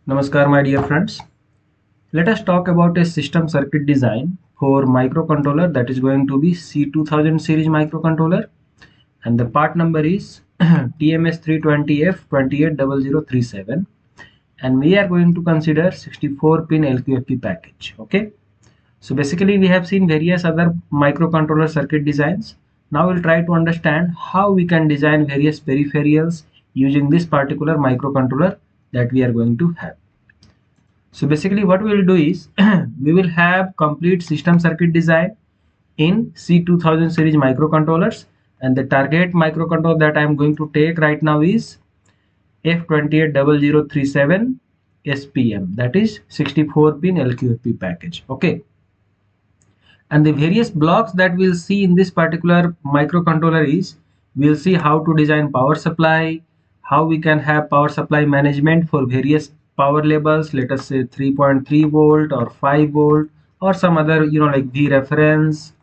Namaskar my dear friends. Let us talk about a system circuit design for microcontroller that is going to be C2000 series microcontroller, and the part number is TMS320F280037, and we are going to consider 64 pin LQFP package. Okay, so basically we have seen various other microcontroller circuit designs. Now we'll try to understand how we can design various peripherals using this particular microcontroller that we are going to have. So basically what we will do is we will have complete system circuit design in C2000 series microcontrollers, and the target microcontroller that I am going to take right now is F280037 SPM, that is 64 pin LQFP package. Okay, and the various blocks that we'll see in this particular microcontroller is we'll see how to design power supply, how we can have power supply management for various power levels, let us say 3.3 volt or 5 volt or some other like V reference.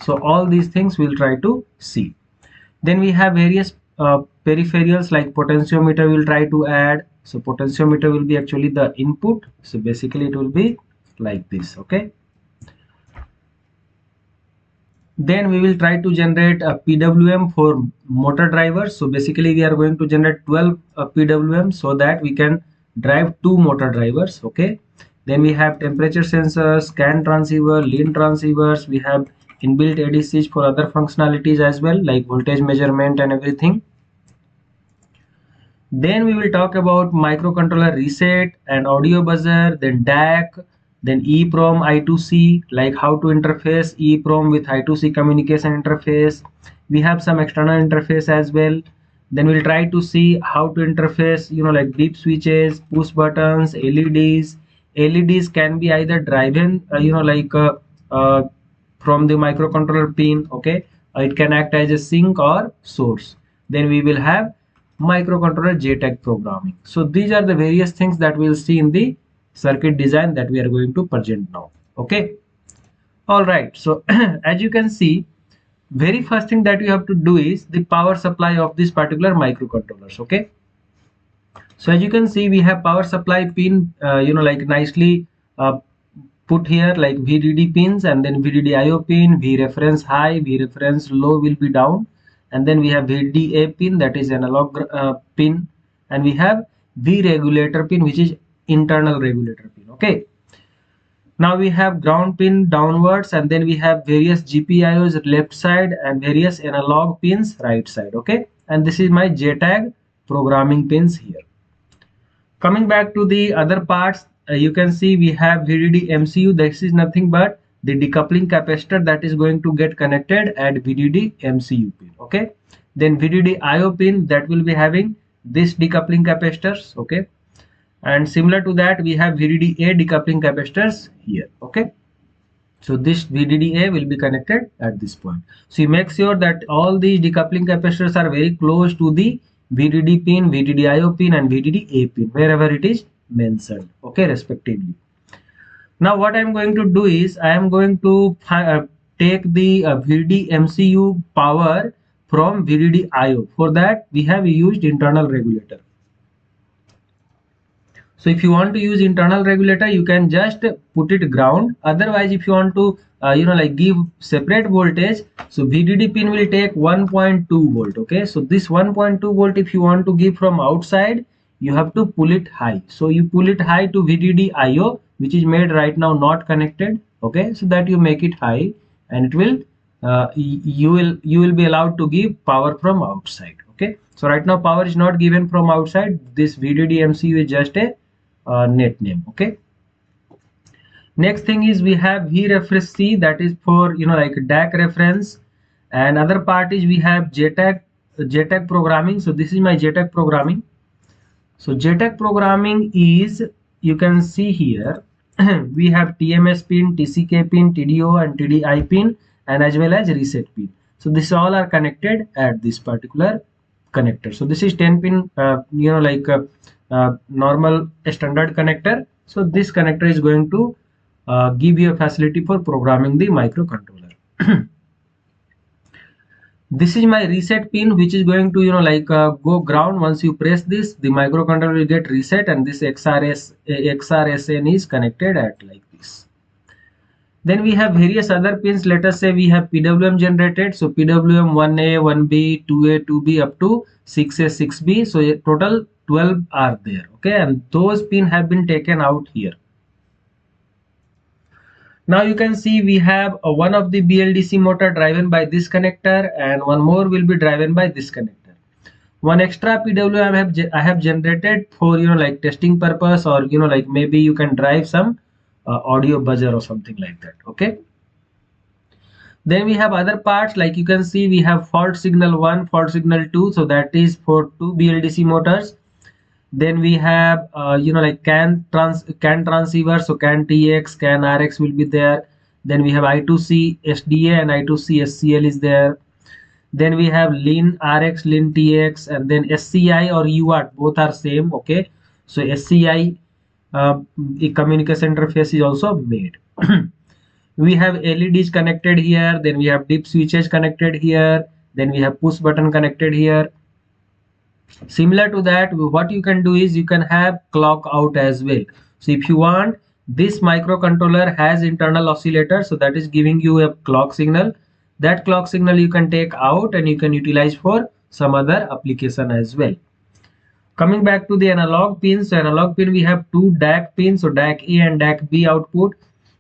So all these things we'll try to see. Then we have various peripherals like potentiometer we'll try to add. So potentiometer will be actually the input, so basically it will be like this. Okay, then we will try to generate a PWM for motor drivers. So basically we are going to generate 12 PWM so that we can drive 2 motor drivers. Okay, then we have temperature sensors, scan transceiver, lean transceivers. We have inbuilt ADCs for other functionalities as well, like voltage measurement and everything. Then we will talk about microcontroller reset and audio buzzer, then DAC, then EEPROM I2C, like how to interface EEPROM with I2C communication interface. We have some external interface as well. Then we'll try to see how to interface like deep switches, push buttons, LEDs. LEDs can be either driven from the microcontroller pin. Okay, it can act as a sink or source. Then we will have microcontroller JTAG programming. So these are the various things that we'll see in the circuit design that we are going to present now. Okay, all right, so as you can see, very first thing that you have to do is the power supply of this particular microcontrollers. Okay, so as you can see, we have power supply pin like nicely put here, like VDD pins, and then VDD IO pin, V reference high, V reference low will be down, and then we have VDA pin, that is analog pin, and we have V regulator pin, which is internal regulator pin. Okay, now we have ground pin downwards, and then we have various GPIOs left side and various analog pins right side. Okay, and this is my JTAG programming pins here. Coming back to the other parts, you can see we have VDD MCU. This is nothing but the decoupling capacitor that is going to get connected at VDD MCU pin. Okay, then VDD IO pin that will be having this decoupling capacitors. Okay, and similar to that we have VDDA decoupling capacitors here. Okay, so this VDDA will be connected at this point. So you make sure that all these decoupling capacitors are very close to the VDD pin, VDD IO pin and VDDA pin wherever it is mentioned. Okay, respectively. Now what I am going to do is I am going to take the VDD MCU power from VDD IO. For that we have used internal regulator. So if you want to use internal regulator, you can just put it ground. Otherwise, if you want to give separate voltage, so VDD pin will take 1.2 volt. Okay, so this 1.2 volt, if you want to give from outside, you have to pull it high. So you pull it high to VDD IO, which is made right now not connected. Okay, so that you make it high, and it will you will be allowed to give power from outside. Okay, so right now power is not given from outside. This VDD MCU is just a net name. Okay, next thing is we have V reference C, that is for like DAC reference, and other part is we have JTAG programming. So this is my JTAG programming. So JTAG programming is, you can see here we have TMS pin, TCK pin, TDO and TDI pin, and as well as reset pin. So this all are connected at this particular connector. So this is 10 pin normal standard connector. So this connector is going to give you a facility for programming the microcontroller. This is my reset pin, which is going to go ground. Once you press this, the microcontroller will get reset, and this XRSN is connected at like this. Then we have various other pins. Let us say we have PWM generated. So PWM 1A, 1B, 2A, 2B up to 6A, 6B. So a total 12 are there. Okay, and those pins have been taken out here. Now you can see we have one of the BLDC motor driven by this connector, and one more will be driven by this connector. One extra PWM I have generated for like testing purpose, or like maybe you can drive some audio buzzer or something like that. Okay. Then we have other parts, like you can see we have fault signal 1, fault signal 2, so that is for 2 BLDC motors. Then we have like CAN transceiver, so CAN TX, CAN RX will be there. Then we have I2C SDA and I2C SCL is there. Then we have LIN RX, LIN TX, and then SCI or UART, both are same. Okay, so SCI communication interface is also made. We have LEDs connected here, then we have dip switches connected here, then we have push button connected here. Similar to that, what you can do is you can have clock out as well. So if you want, this microcontroller has internal oscillator, so that is giving you a clock signal. That clock signal you can take out and you can utilize for some other application as well. Coming back to the analog pins, so analog pin we have two DAC pins, so DAC A and DAC B output.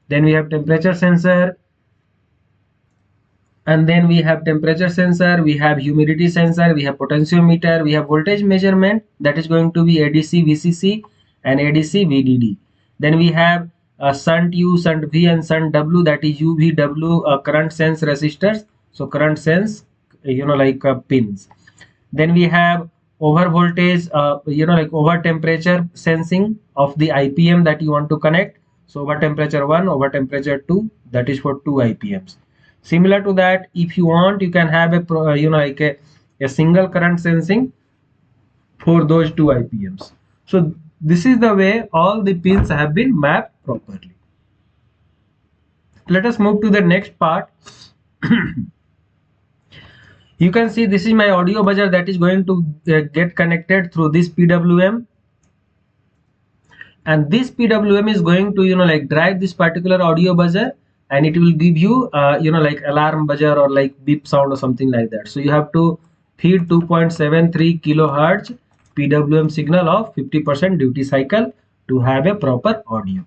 Then we have temperature sensor, and then we have temperature sensor, we have humidity sensor, we have potentiometer, we have voltage measurement, that is going to be ADC VCC and ADC VDD. Then we have shunt U, shunt V, and shunt W, that is UVW current sense resistors, so current sense pins. Then we have over voltage like over temperature sensing of the IPM that you want to connect. So over temperature 1, over temperature 2, that is for 2 IPMs. Similar to that, if you want, you can have a single current sensing for those 2 IPMs. So this is the way all the pins have been mapped properly. Let us move to the next part. You can see this is my audio buzzer that is going to get connected through this PWM. And this PWM is going to drive this particular audio buzzer, and it will give you like alarm buzzer or like beep sound or something like that. So you have to feed 2.73 kilohertz PWM signal of 50% duty cycle to have a proper audio.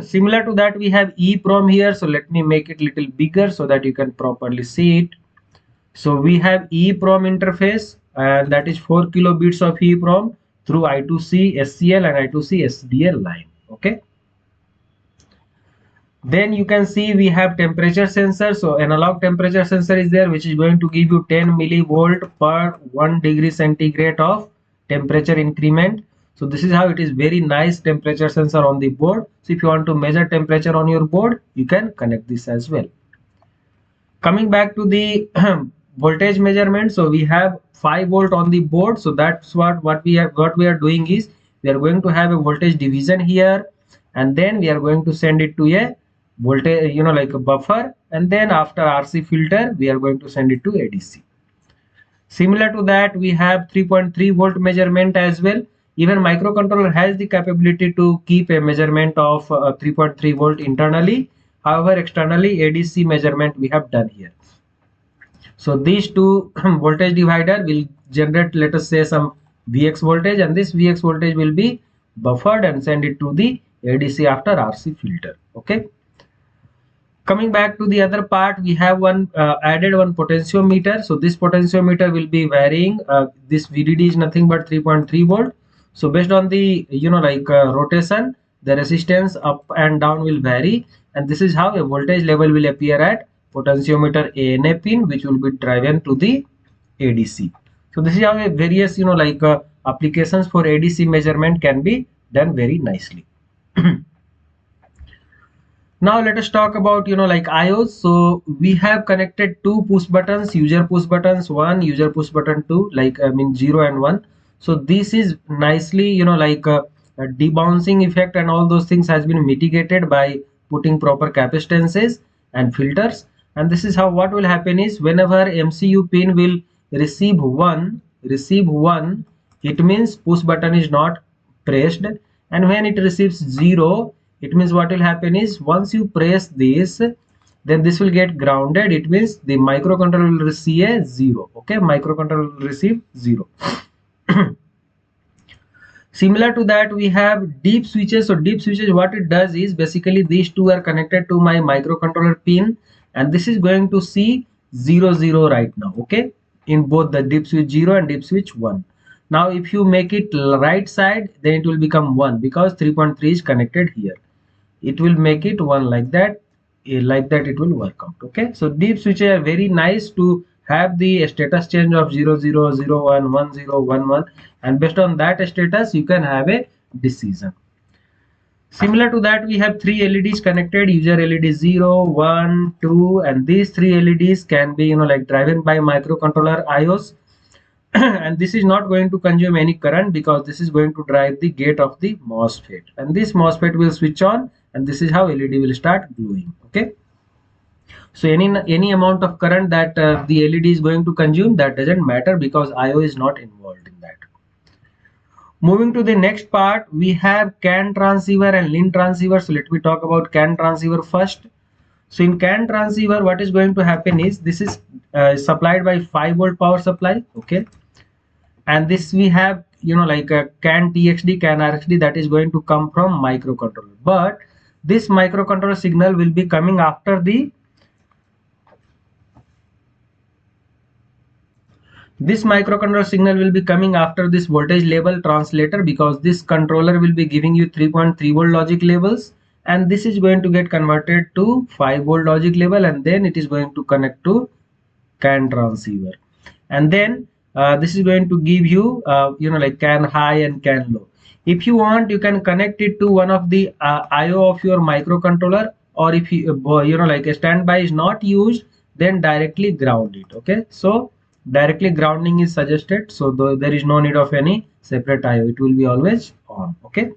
Similar to that, we have EEPROM here, so let me make it little bigger so that you can properly see it. So we have EEPROM interface, and that is 4 kilobits of EEPROM through I2C SCL and I2C SDL line. Okay. Then you can see we have temperature sensor. So analog temperature sensor is there, which is going to give you 10 millivolt per 1 degree centigrade of temperature increment. So this is how it is, very nice temperature sensor on the board. So if you want to measure temperature on your board, you can connect this as well. Coming back to the voltage measurement, so we have 5 volt on the board. So that's what we are doing is we are going to have a voltage division here, and then we are going to send it to a voltage like a buffer, and then after RC filter we are going to send it to ADC. Similar to that, we have 3.3 volt measurement as well. Even microcontroller has the capability to keep a measurement of 3.3 volt internally. However, externally ADC measurement we have done here. So these two voltage divider will generate, let us say, some Vx voltage, and this Vx voltage will be buffered and send it to the ADC after RC filter. Okay. Coming back to the other part, we have added one potentiometer. So this potentiometer will be varying. This VDD is nothing but 3.3 volt. So based on the rotation, the resistance up and down will vary, and this is how a voltage level will appear at potentiometer ANA pin, which will be driven to the ADC. So this is how a various applications for ADC measurement can be done very nicely. Now let us talk about IOs. So we have connected two push buttons, user push buttons 1, user push button 2, 0 and 1. So this is nicely a debouncing effect and all those things has been mitigated by putting proper capacitances and filters. And this is how what will happen is whenever MCU pin will receive one, it means push button is not pressed, and when it receives 0, it means what will happen is once you press this, then this will get grounded. It means the microcontroller will receive a 0. Okay, microcontroller will receive 0. Similar to that, we have deep switches. So deep switches, what it does is basically these two are connected to my microcontroller pin, and this is going to see 0 0 right now. Okay, in both the deep switch 0 and deep switch 1. Now if you make it right side, then it will become 1 because 3.3 is connected here. It will make it 1 like that. Like that it will work out. Okay, so deep switches are very nice to have the status change of 0 0 0 1 1 0 1 1, and based on that status you can have a decision. Similar to that, we have three LEDs connected: user LED 0 1 2, and these three LEDs can be like driven by microcontroller IOs. And this is not going to consume any current because this is going to drive the gate of the MOSFET, and this MOSFET will switch on, and this is how LED will start glowing. Okay, so any amount of current that the LED is going to consume, that doesn't matter because IO is not involved in that. Moving to the next part, we have CAN transceiver and LIN transceiver. So let me talk about CAN transceiver first. So in CAN transceiver, what is going to happen is this is supplied by 5-volt power supply. Okay, and this we have like a CAN TXD, CAN RXD, that is going to come from microcontroller, but this microcontroller signal will be coming after the this voltage level translator, because this controller will be giving you 3.3 volt logic levels, and this is going to get converted to 5 volt logic level, and then it is going to connect to CAN transceiver, and then this is going to give you like CAN high and CAN low. If you want, you can connect it to one of the IO of your microcontroller, or if you like a standby is not used, then directly ground it. Okay, so directly grounding is suggested, so there is no need of any separate IO, it will be always on. Okay,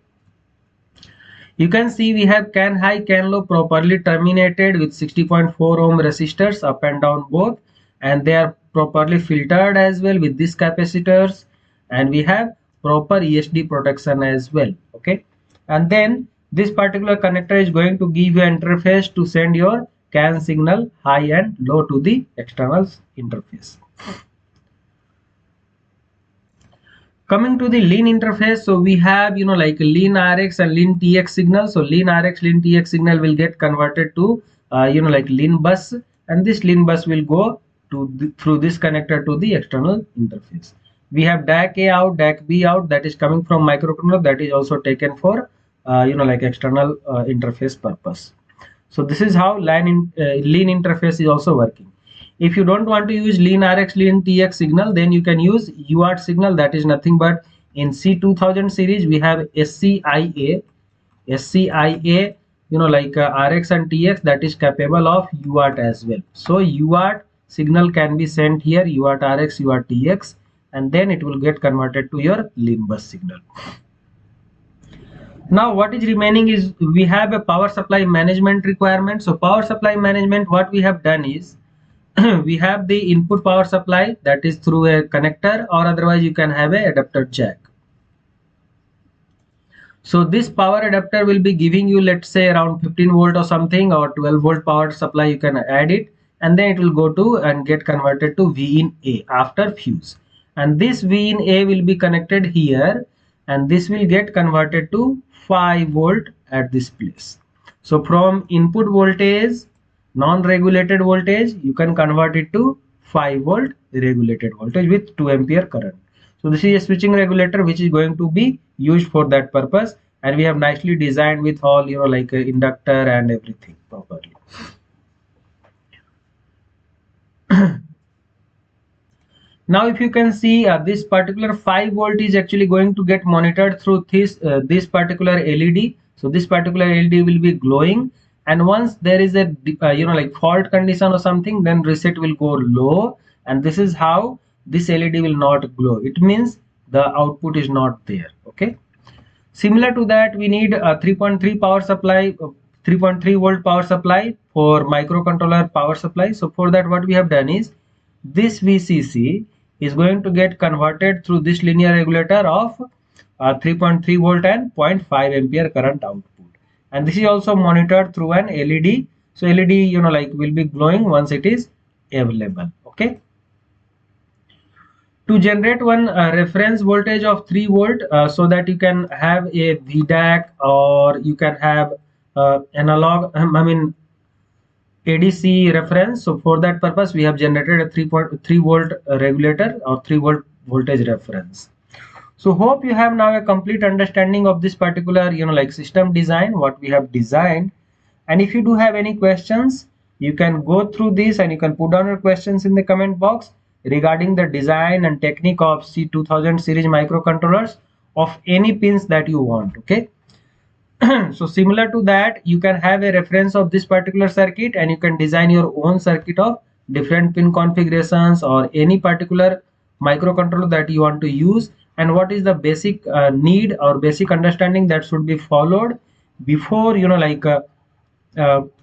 you can see we have CAN high, CAN low properly terminated with 60.4 ohm resistors up and down both, and they are properly filtered as well with these capacitors, and we have proper ESD protection as well. Okay, and then this particular connector is going to give you an interface to send your CAN signal high and low to the external interface. Coming to the LIN interface, so we have like LIN RX and LIN TX signal. So LIN RX, LIN TX signal will get converted to like LIN bus, and this LIN bus will go to through this connector to the external interface. We have DAC A out, DAC B out, that is coming from microcontroller, that is also taken for like external interface purpose. So this is how LIN interface is also working. If you don't want to use LIN RX, LIN TX signal, then you can use UART signal. That is nothing but in C2000 series we have SCIA, like RX and TX, that is capable of UART as well. So UART signal can be sent here, UART RX, UART TX, and then it will get converted to your LIN bus signal. Now what is remaining is we have a power supply management requirement. So power supply management, what we have done is we have the input power supply, that is through a connector, or otherwise you can have a adapter jack. So this power adapter will be giving you, let's say, around 15 volt or something, or 12 volt power supply, you can add it, and then it will go to and get converted to V in A after fuse, and this V in A will be connected here, and this will get converted to 5 volt at this place. So from input voltage, non-regulated voltage, you can convert it to 5 volt regulated voltage with 2 ampere current. So this is a switching regulator which is going to be used for that purpose, and we have nicely designed with all like inductor and everything properly. Now if you can see, this particular 5 volt is actually going to get monitored through this particular LED. So this particular LED will be glowing, and once there is a like fault condition or something, then reset will go low, and this is how this LED will not glow. It means the output is not there. Okay, similar to that, we need a 3.3 power supply 3.3 volt power supply for microcontroller power supply. So for that, what we have done is this VCC is going to get converted through this linear regulator of 3.3 volt and zero point 0.5 ampere current output. And this is also monitored through an LED. So LED, like will be glowing once it is available. Okay. To generate one reference voltage of 3 volt, so that you can have a VDAC, or you can have analog, ADC reference. So for that purpose, we have generated a 3.3 volt regulator or 3 volt voltage reference. So hope you have now a complete understanding of this particular, system design, what we have designed. And if you do have any questions, you can go through this and you can put down your questions in the comment box regarding the design and technique of C2000 series microcontrollers of any pins that you want. Okay. So similar to that, you can have a reference of this particular circuit and you can design your own circuit of different pin configurations or any particular microcontroller that you want to use, and what is the basic need or basic understanding that should be followed before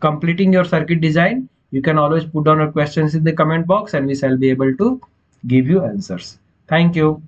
completing your circuit design. You can always put down your questions in the comment box and we shall be able to give you answers. Thank you.